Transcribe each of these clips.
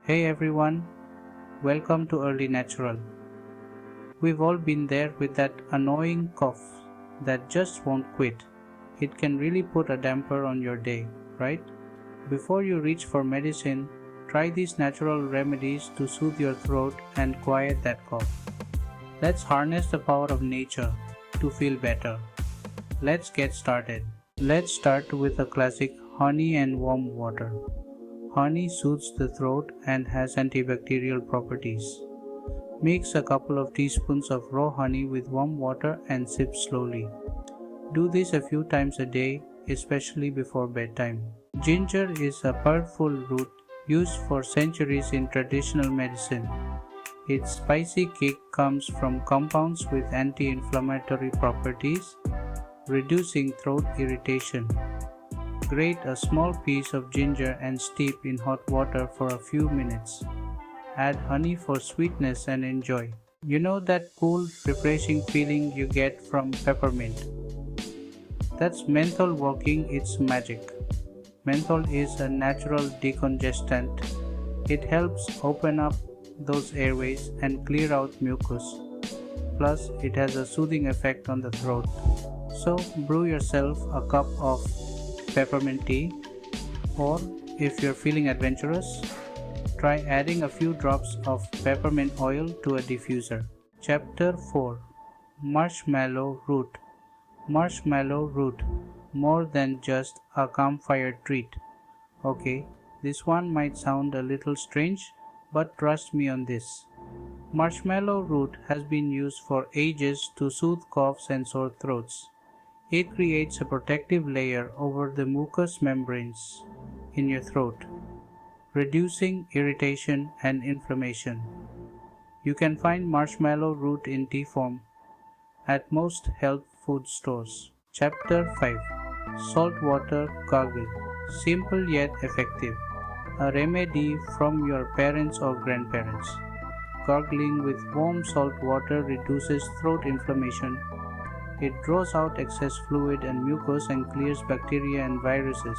Hey everyone, welcome to Early Natural. We've all been there with that annoying cough that just won't quit. It can really put a damper on your day, right? Before you reach for medicine, try these natural remedies to soothe your throat and quiet that cough. Let's harness the power of nature to feel better. Let's get started. Let's start with a classic honey and warm water. Honey soothes the throat and has antibacterial properties. Mix a couple of teaspoons of raw honey with warm water and sip slowly. Do this a few times a day, especially before bedtime. Ginger is a powerful root used for centuries in traditional medicine. Its spicy kick comes from compounds with anti-inflammatory properties, reducing throat irritation. Grate a small piece of ginger and steep in hot water for a few minutes. Add honey for sweetness and enjoy. You know that cool, refreshing feeling you get from peppermint? That's menthol working its magic. Menthol is a natural decongestant. It helps open up those airways and clear out mucus. Plus, it has a soothing effect on the throat. So, brew yourself a cup of peppermint tea, or if you're feeling adventurous, try adding a few drops of peppermint oil to a diffuser. Chapter 4 Marshmallow Root. Marshmallow root, more than just a campfire treat. Okay, this one might sound a little strange, but trust me on this. Marshmallow root has been used for ages to soothe coughs and sore throats. It creates a protective layer over the mucous membranes in your throat, reducing irritation and inflammation. You can find marshmallow root in tea form at most health food stores. Chapter 5 Saltwater Gargle. Simple yet effective. A remedy from your parents or grandparents. Gargling with warm salt water reduces throat inflammation. It draws out excess fluid and mucus and clears bacteria and viruses.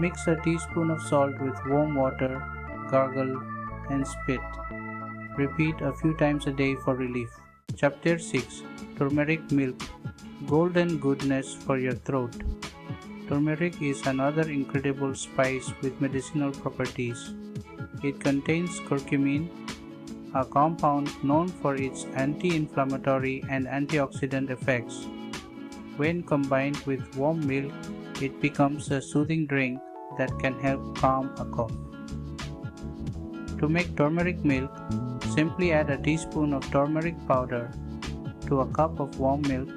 Mix a teaspoon of salt with warm water, gargle, and spit. Repeat a few times a day for relief. Chapter 6 Turmeric Milk. Golden goodness for your throat. Turmeric is another incredible spice with medicinal properties. It contains curcumin, a compound known for its anti-inflammatory and antioxidant effects. When combined with warm milk, it becomes a soothing drink that can help calm a cough. To make turmeric milk, simply add a teaspoon of turmeric powder to a cup of warm milk,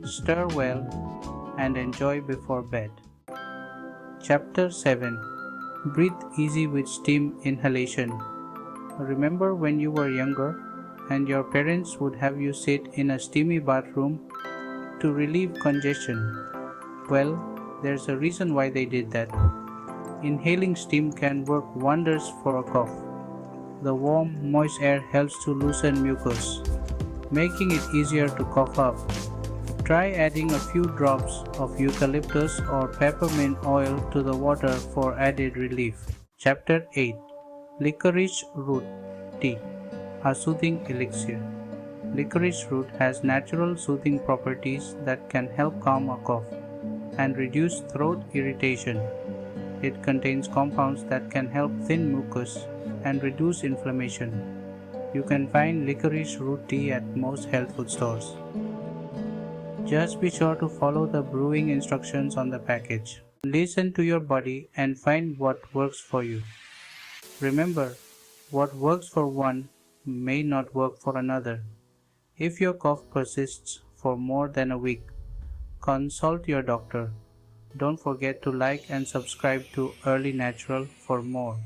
stir well, and enjoy before bed. Chapter 7 Breathe Easy with Steam Inhalation. Remember when you were younger and your parents would have you sit in a steamy bathroom to relieve congestion? Well, there's a reason why they did that. Inhaling steam can work wonders for a cough. The warm, moist air helps to loosen mucus, making it easier to cough up. Try adding a few drops of eucalyptus or peppermint oil to the water for added relief. Chapter 8 Licorice Root Tea. A Soothing Elixir. Licorice root has natural soothing properties that can help calm a cough and reduce throat irritation. It contains compounds that can help thin mucus and reduce inflammation. You can find licorice root tea at most health food stores. Just be sure to follow the brewing instructions on the package. Listen to your body and find what works for you. Remember, what works for one may not work for another. If your cough persists for more than a week, consult your doctor. Don't forget to like and subscribe to Early Natural for more.